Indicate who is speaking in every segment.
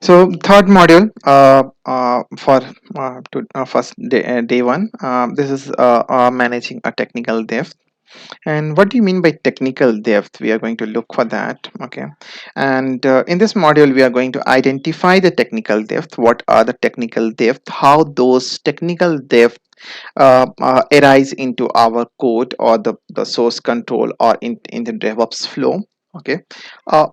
Speaker 1: So third module for first day one. This is managing a technical depth. And what do you mean by technical depth? We are going to look for that. Okay. And in this module, we are going to identify the technical depth. What are the technical depth? How those technical depth arise into our code or the source control or in the DevOps flow. Okay.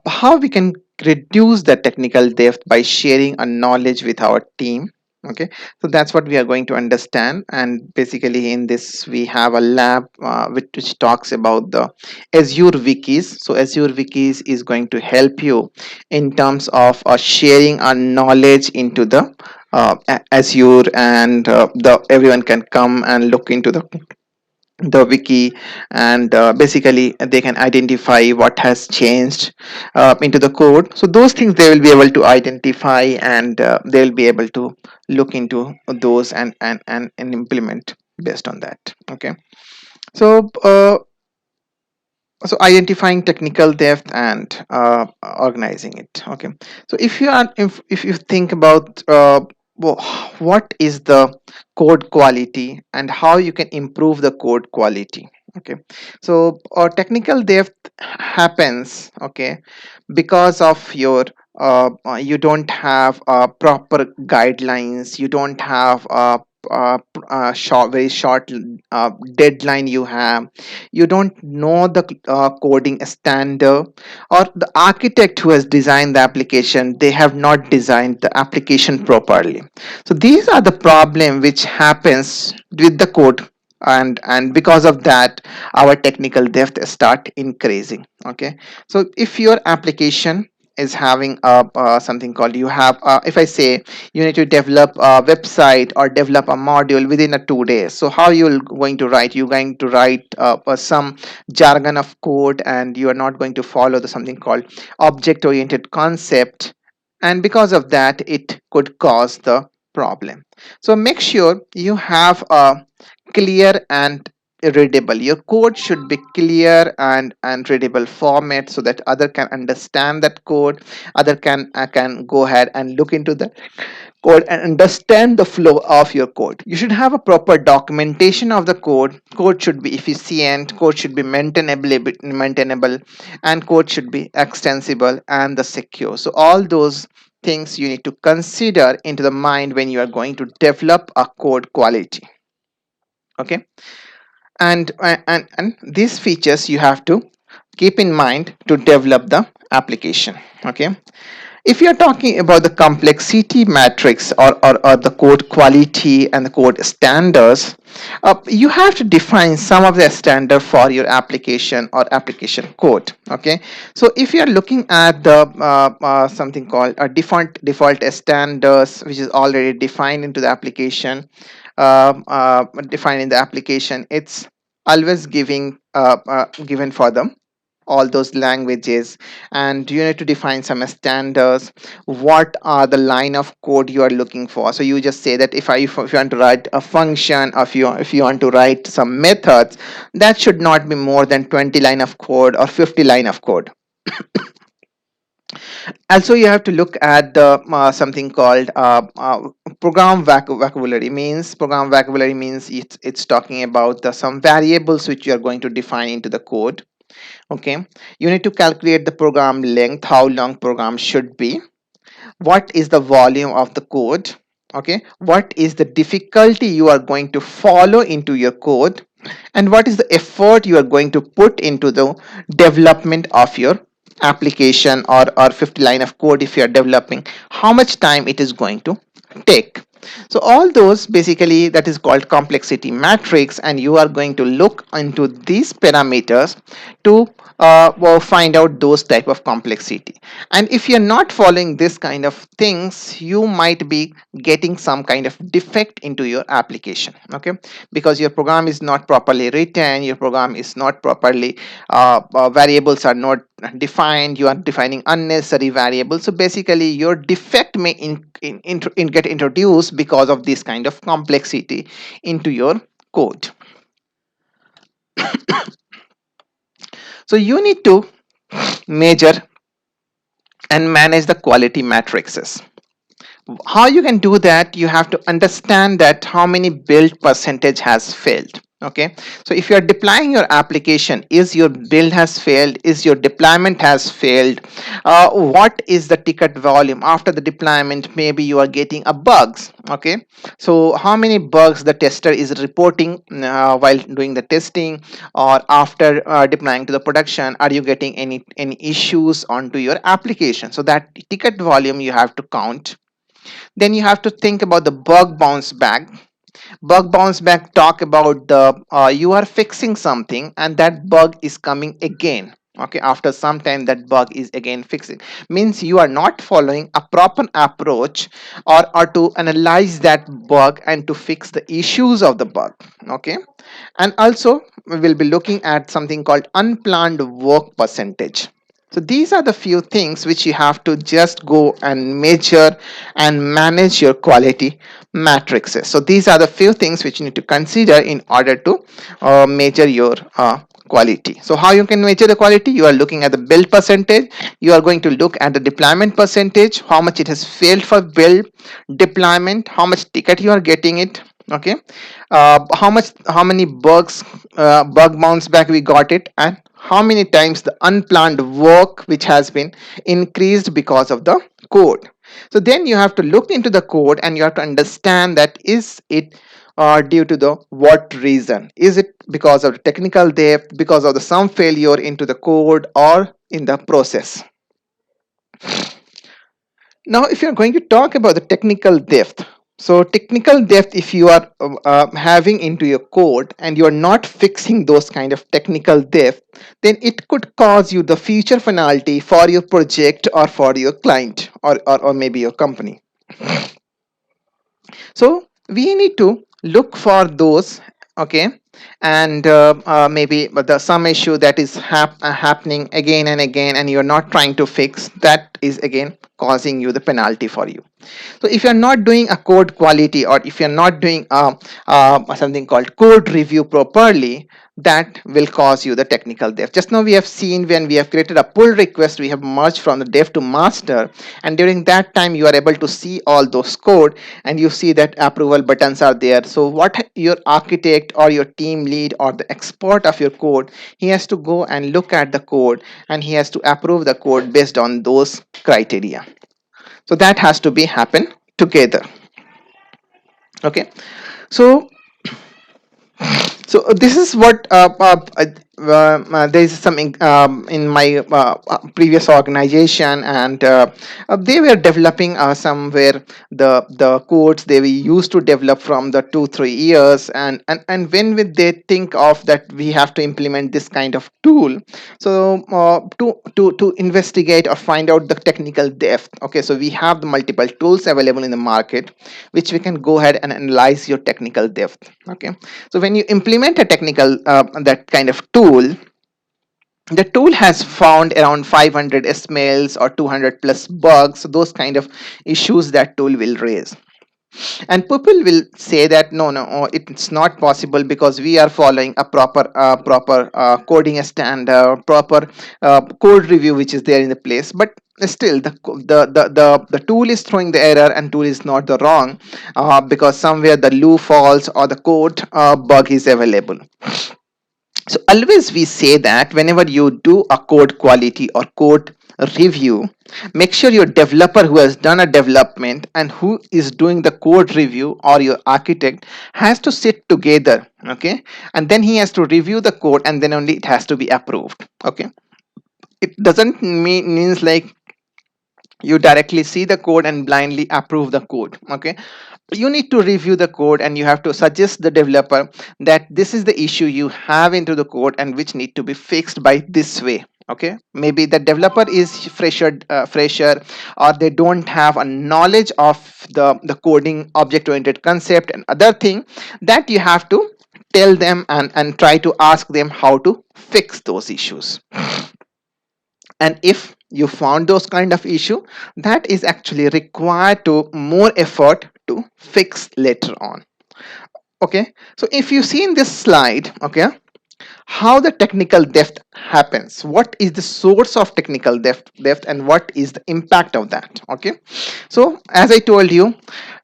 Speaker 1: How we can reduce the technical depth by sharing a knowledge with our team. Okay, so that's what we are going to understand. And basically in this we have a lab which talks about the Azure wikis. So Azure wikis is going to help you in terms of sharing a knowledge into the Azure, and the everyone can come and look into the wiki, and basically they can identify what has changed into the code. So those things they will be able to identify, and they will be able to look into those and implement based on that. Okay, so identifying technical depth and organizing it. Okay, so if you think about wh- what is the code quality and how you can improve the code quality. Okay, so technical depth happens, okay, because of your you don't have proper guidelines, you don't have very short deadline you have, you don't know the coding standard, or the architect who has designed the application, they have not designed the application properly. So these are the problem which happens with the code, and because of that our technical depth start increasing. Okay, so if your application is having something called, you have if I say you need to develop a website or develop a module within a 2 days, so how you're going to write, you're going to write some jargon of code, and you are not going to follow the something called object oriented concept, and because of that it could cause the problem. So make sure you have a clear and readable, your code should be clear and readable format, so that other can understand that code, other can go ahead and look into the code and understand the flow of your code. You should have a proper documentation of the code should be efficient, code should be maintainable, and code should be extensible and the secure. So all those things you need to consider into the mind when you are going to develop a code quality. Okay, and these features you have to keep in mind to develop the application. Okay, if you're talking about the complexity matrix, or the code quality and the code standards, you have to define some of the standard for your application or application code. Okay, so if you're looking at the something called a default standards which is already defined into the application, defined in the application, it's always given for them all those languages, and you need to define some standards. What are the line of code you are looking for? So you just say that if you want to write a function, or if you want to write some methods, that should not be more than 20 line of code or 50 line of code. Also you have to look at the something called vocabulary. Means program vocabulary means it's talking about the some variables which you are going to define into the code. Okay, you need to calculate the program length, how long program should be, what is the volume of the code, okay, what is the difficulty you are going to follow into your code, and what is the effort you are going to put into the development of your application, or 50 line of code if you are developing, how much time it is going to take. So all those basically that is called complexity matrix, and you are going to look into these parameters to well, find out those type of complexity. And if you're not following this kind of things, you might be getting some kind of defect into your application. Okay, because your program is not properly written, your program is not properly variables are not defined, you are defining unnecessary variables. So basically your defect may get introduced because of this kind of complexity into your code. So you need to measure and manage the quality matrices. How you can do that, you have to understand that how many build percentage has failed. Okay, so if you are deploying your application, is your build has failed, is your deployment has failed, what is the ticket volume after the deployment? Maybe you are getting a bugs. Okay, so how many bugs the tester is reporting while doing the testing, or after deploying to the production, are you getting any issues onto your application? So that ticket volume you have to count. Then you have to think about the bug bounce back. Bug bounce back talk about the you are fixing something and that bug is coming again. Okay, after some time that bug is again fixing, means you are not following a proper approach, or to analyze that bug and to fix the issues of the bug. Okay, and also we will be looking at something called unplanned work percentage. So these are the few things which you have to just go and measure and manage your quality matrices. So these are the few things which you need to consider in order to measure your quality. So how you can measure the quality? You are looking at the build percentage, you are going to look at the deployment percentage, how much it has failed for build, deployment, how much ticket you are getting it. Okay, how many bugs, bug bounce back we got it, and how many times the unplanned work which has been increased because of the code. So then you have to look into the code and you have to understand that is it due to the what reason? Is it because of the technical depth, because of the some failure into the code or in the process? Now, if you're going to talk about the technical depth, so technical depth, if you are having into your code and you're not fixing those kind of technical depth, then it could cause you the future penalty for your project or for your client, or maybe your company. So we need to look for those. Okay, and maybe but the some issue that is happening again and again and you're not trying to fix, that is again causing you the penalty for you. So if you're not doing a code quality, or if you're not doing something called code review properly, that will cause you the technical dev. Just now we have seen when we have created a pull request, we have merged from the dev to master, and during that time you are able to see all those code and you see that approval buttons are there. So what your architect or your team lead or the expert of your code, he has to go and look at the code and he has to approve the code based on those criteria. So that has to be happen together. Okay, so this is what there is something in my previous organization, and they were developing somewhere the codes they were used to develop from the 2 3 years, and when they think of that we have to implement this kind of tool, so to investigate or find out the technical depth. Okay, so we have the multiple tools available in the market which we can go ahead and analyze your technical depth. Okay, so when you implement a technical that kind of tool, the tool has found around 500 smells or 200 plus bugs. So those kind of issues that tool will raise, and people will say that no, it's not possible because we are following a proper coding standard, proper code review which is there in the place. But still the tool is throwing the error and tool is not the wrong, because somewhere the loop false or the code bug is available. So always we say that whenever you do a code quality or code review, make sure your developer who has done a development and who is doing the code review or your architect has to sit together. Okay, and then he has to review the code and then only it has to be approved. Okay, it doesn't means like you directly see the code and blindly approve the code. Okay, you need to review the code and you have to suggest the developer that this is the issue you have into the code and which need to be fixed by this way. Okay, maybe the developer is fresher, or they don't have a knowledge of the coding object oriented concept and other thing, that you have to tell them and try to ask them how to fix those issues. And if you found those kind of issue, that is actually required to more effort to fix later on. Okay, so if you see in this slide, okay, how the technical depth happens, what is the source of technical depth and what is the impact of that. Okay, so as I told you,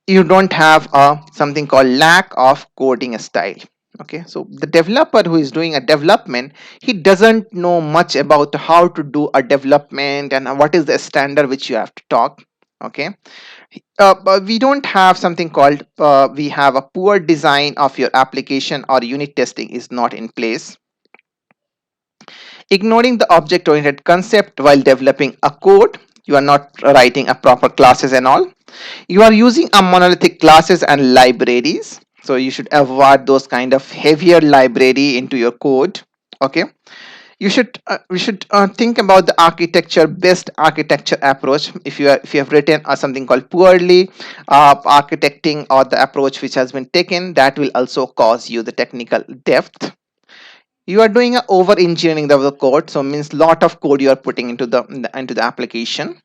Speaker 1: you don't have a something called lack of coding style. Okay, so the developer who is doing a development, he doesn't know much about how to do a development and what is the standard which you have to talk. Okay, but we don't have something called we have a poor design of your application, or unit testing is not in place. Ignoring the object oriented concept while developing a code, you are not writing a proper classes and all. You are using a monolithic classes and libraries, so you should avoid those kind of heavier library into your code. Okay, we should think about the architecture best architecture approach. If you have written something called poorly architecting, or the approach which has been taken, that will also cause you the technical depth. You are doing a over engineering of the code, so means lot of code you are putting into the application.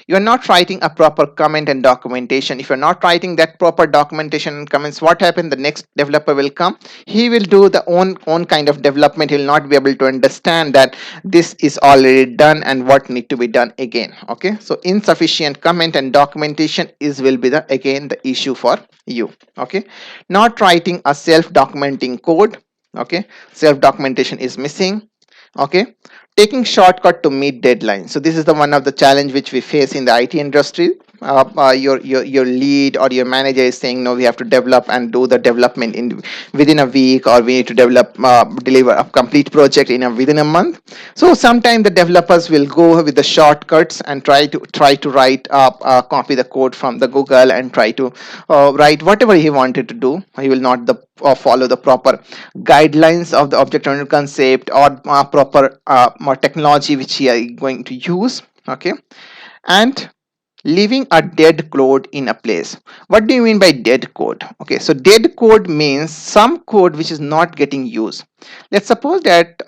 Speaker 1: You are not writing a proper comment and documentation. If you're not writing that proper documentation and comments, what happens, the next developer will come, he will do the own kind of development. He'll not be able to understand that this is already done and what need to be done again. Okay, so insufficient comment and documentation is will be the again the issue for you. Okay, not writing a self documenting code. Okay, self documentation is missing. Okay, taking shortcut to meet deadlines. So this is the one of the challenge which we face in the IT industry. Your lead or your manager is saying, no, we have to develop and do the development in within a week, or we need to develop deliver a complete project in a within a month. So sometimes the developers will go with the shortcuts and try to write copy the code from the Google and try to write whatever he wanted to do. He will not follow the proper guidelines of the object oriented concept, or proper technology which he are going to use. Okay, and leaving a dead code in a place. What do you mean by dead code? Okay, so dead code means some code which is not getting used. Let's suppose that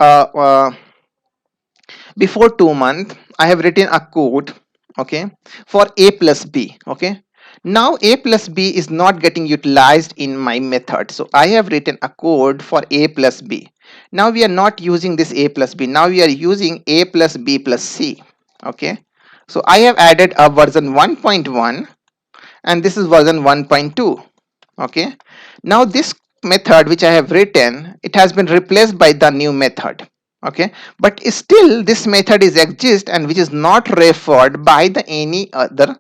Speaker 1: before 2 months I have written a code, okay, for a plus b. Okay, now a plus b is not getting utilized in my method, so I have written a code for a plus b. Now we are not using this a plus b, now we are using a plus b plus c. Okay, so I have added a version 1.1 and this is version 1.2. Okay, now this method which I have written, it has been replaced by the new method. Okay, but still this method is exist and which is not referred by the any other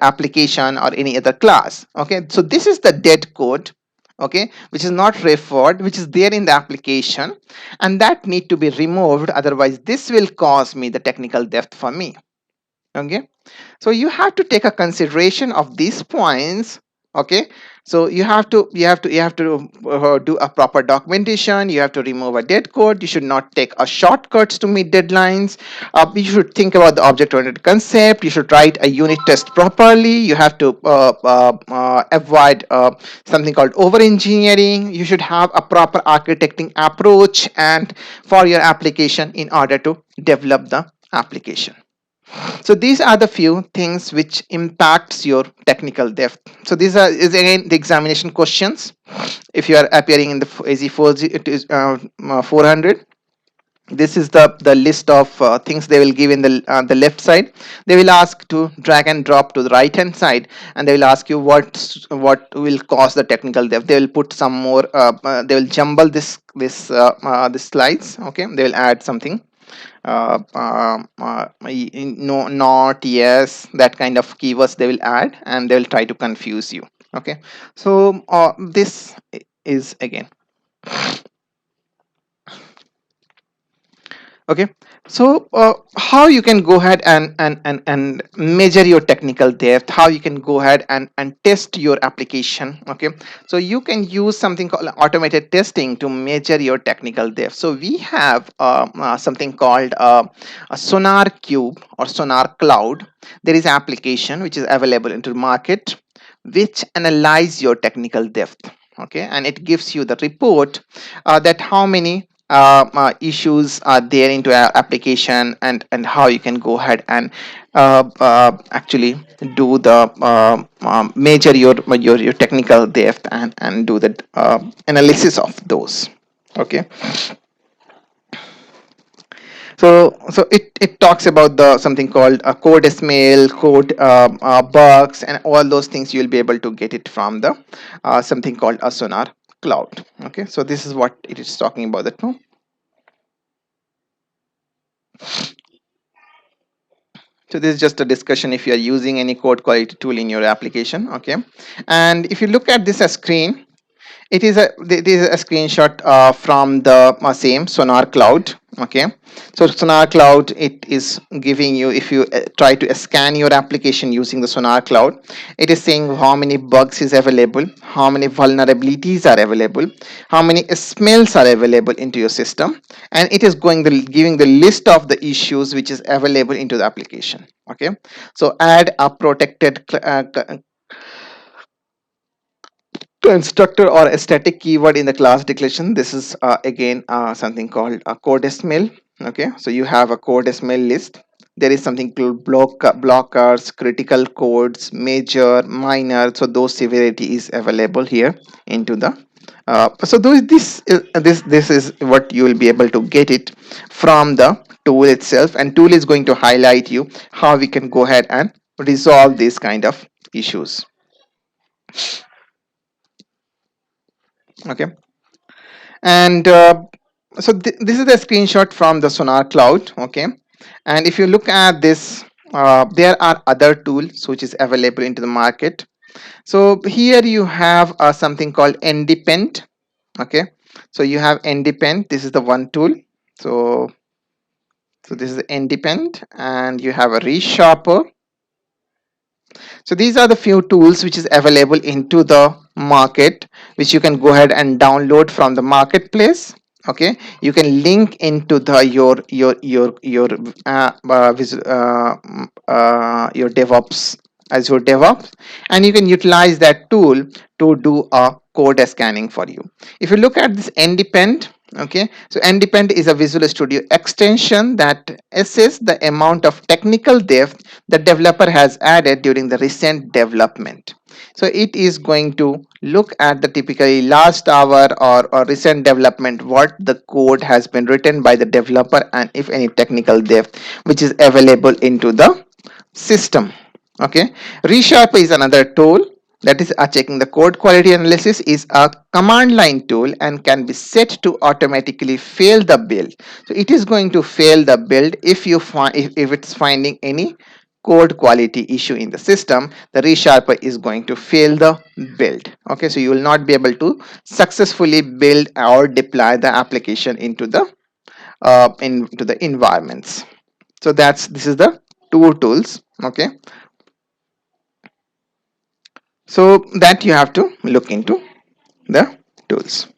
Speaker 1: application or any other class. Okay, so this is the dead code. Okay, which is not referred, which is there in the application, and that need to be removed, otherwise this will cause me the technical depth for me. Okay, so you have to take a consideration of these points. Okay, so you have to do a proper documentation, you have to remove a dead code, you should not take a shortcuts to meet deadlines. You should think about the object oriented concept, you should write a unit test properly, you have to avoid something called over engineering, you should have a proper architecting approach and for your application in order to develop the application. So these are the few things which impacts your technical depth. So these are is again the examination questions. If you are appearing in the AZ4, it is 400. This is the list of things they will give in the left side. They will ask to drag and drop to the right hand side, and they will ask you what will cause the technical depth. They will put some more. They will jumble this slides. Okay, they will add something no, not, yes, that kind of keywords they will add, and they will try to confuse you. Okay, so this is again. Okay, so how you can go ahead and measure your technical depth, how you can go ahead and test your application. Okay, so you can use something called automated testing to measure your technical depth. So we have something called a Sonar Cube or Sonar Cloud. There is application which is available into the market which analyze your technical depth. Okay, and it gives you the report that how many issues are there into our application, and how you can go ahead and actually do the measure your technical depth and do the analysis of those. Okay, so it talks about the something called a code smell, code bugs, and all those things. You'll be able to get it from the something called a Sonar Cloud. Okay, so this is what it is talking about. That no. So this is just a discussion if you are using any code quality tool in your application. Okay, and if you look at this screen, it is a screenshot from the same Sonar Cloud. Okay, so Sonar Cloud, it is giving you, if you try to scan your application using the Sonar Cloud, it is saying how many bugs is available, how many vulnerabilities are available, how many smells are available into your system, and it is giving the list of the issues which is available into the application. Okay, so add a protected constructor or a static keyword in the class declaration. This is again something called a code smell. Okay, so you have a code smell list. There is something called blockers, critical codes, major, minor. So those severity is available here into the so those this is what you will be able to get it from the tool itself, and tool is going to highlight you how we can go ahead and resolve these kind of issues. Okay, and so this is the screenshot from the Sonar Cloud. Okay, and if you look at this, there are other tools which is available into the market. So here you have something called Ndepend. Okay, so you have Ndepend. This is the one tool. So this is Ndepend, and you have a ReSharper. So these are the few tools which is available into the market, which you can go ahead and download from the marketplace. Okay, you can link into the your DevOps, Azure DevOps, and you can utilize that tool to do a code scanning for you. If you look at this Ndepend, okay, so Ndepend is a Visual Studio extension that assesses the amount of technical depth the developer has added during the recent development. So it is going to look at the typically last hour or recent development, what the code has been written by the developer, and if any technical depth which is available into the system. Okay, ReSharper is another tool that is checking the code quality analysis, is a command line tool and can be set to automatically fail the build. So it is going to fail the build if you find, if it's finding any code quality issue in the system. The ReSharper is going to fail the build. Okay, so you will not be able to successfully build or deploy the application into the environments. So this is the two tools. Okay, so that you have to look into the tools.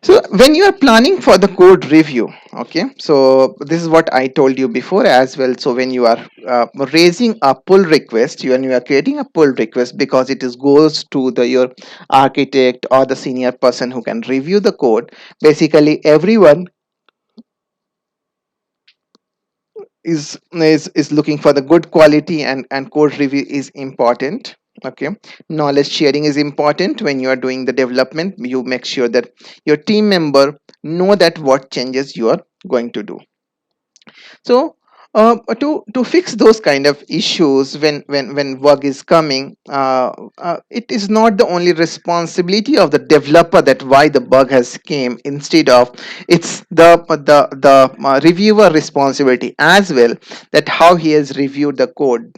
Speaker 1: So when you are planning for the code review, okay, so this is what I told you before as well. So when you are raising a pull request, when you are creating a pull request, because it is goes to the your architect or the senior person who can review the code. Basically everyone is looking for the good quality, and code review is important. Okay, knowledge sharing is important. When you are doing the development, you make sure that your team member know that what changes you are going to do. So to fix those kind of issues, when bug is coming, it is not the only responsibility of the developer that why the bug has came. Instead of, it's the reviewer responsibility as well, that how he has reviewed the code.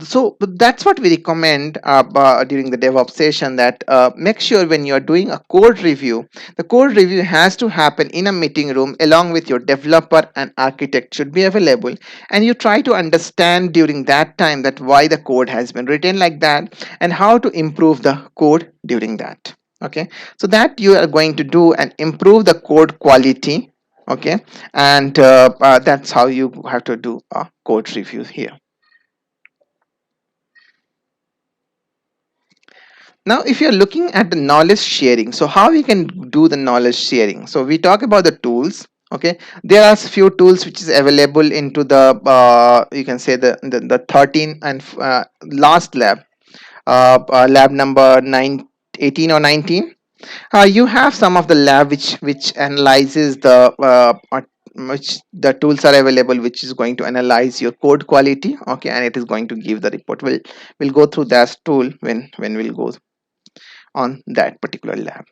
Speaker 1: So that's what we recommend during the DevOps session, that make sure when you are doing a code review, the code review has to happen in a meeting room along with your developer and architect should be available, and you try to understand during that time that why the code has been written like that and how to improve the code during that. Okay, so that you are going to do and improve the code quality. Okay, and that's how you have to do a code review here. Now if you're looking at the knowledge sharing, so how we can do the knowledge sharing? So we talk about the tools. Okay, there are few tools which is available into the you can say the 13 and last lab, lab number 9, 18 or 19. You have some of the lab which analyzes the which the tools are available, which is going to analyze your code quality, okay, and it is going to give the report. We'll go through that tool when we'll go on that particular lab.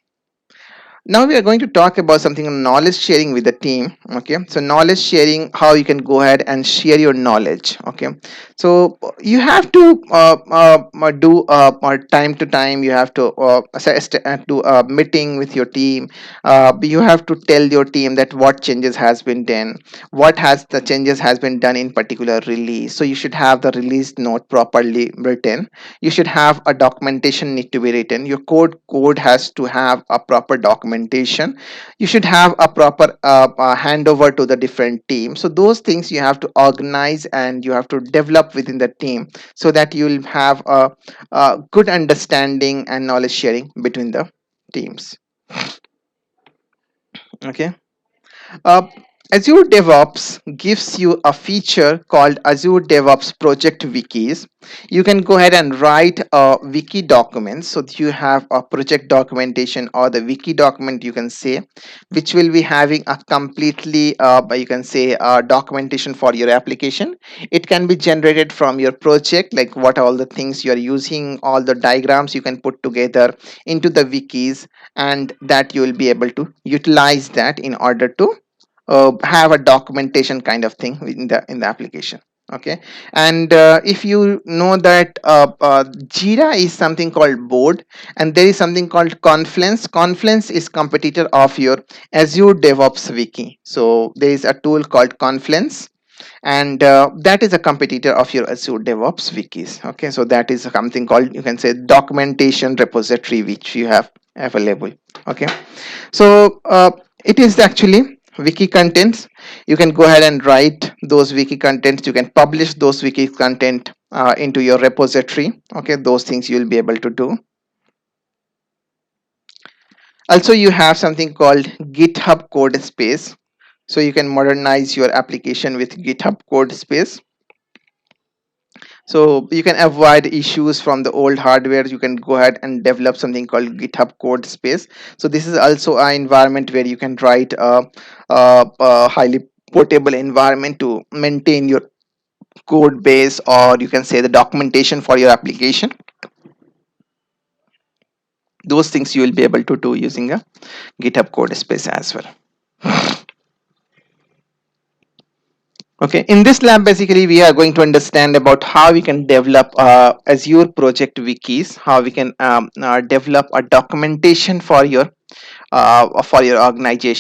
Speaker 1: Now we are going to talk about something on knowledge sharing with the team. Okay, so knowledge sharing, how you can go ahead and share your knowledge. Okay, so you have to do time to time, you have to do a meeting with your team. You have to tell your team that what changes has been done, what has the changes has been done in particular release. So you should have the release note properly written. You should have a documentation need to be written. Your code has to have a proper documentation. You should have a proper handover to the different teams. So those things you have to organize and you have to develop within the team, so that you'll have a good understanding and knowledge sharing between the teams. Okay. uh, Azure DevOps gives you a feature called Azure DevOps Project Wikis. You can go ahead and write a wiki document, so that you have a project documentation or the wiki document, you can say, which will be having a completely, you can say, documentation for your application. It can be generated from your project, like what all the things you are using, all the diagrams you can put together into the wikis, and that you will be able to utilize that in order to have a documentation kind of thing in the application. Okay. And if you know that Jira is something called board, and there is something called Confluence is competitor of your Azure DevOps wiki. So there is a tool called Confluence, and that is a competitor of your Azure DevOps wikis. Okay, so that is something called, you can say, documentation repository which you have available. Okay, so it is actually wiki contents. You can go ahead and write those wiki contents. You can publish those wiki content into your repository. Okay, those things you will be able to do. Also, you have something called GitHub code space. So you can modernize your application with GitHub code space. So you can avoid issues from the old hardware. You can go ahead and develop something called GitHub code space. So this is also an environment where you can write a highly portable environment to maintain your code base, or you can say the documentation for your application. Those things you will be able to do using a GitHub code space as well. Okay, in this lab, basically, we are going to understand about how we can develop Azure project wikis, how we can develop a documentation for your organization.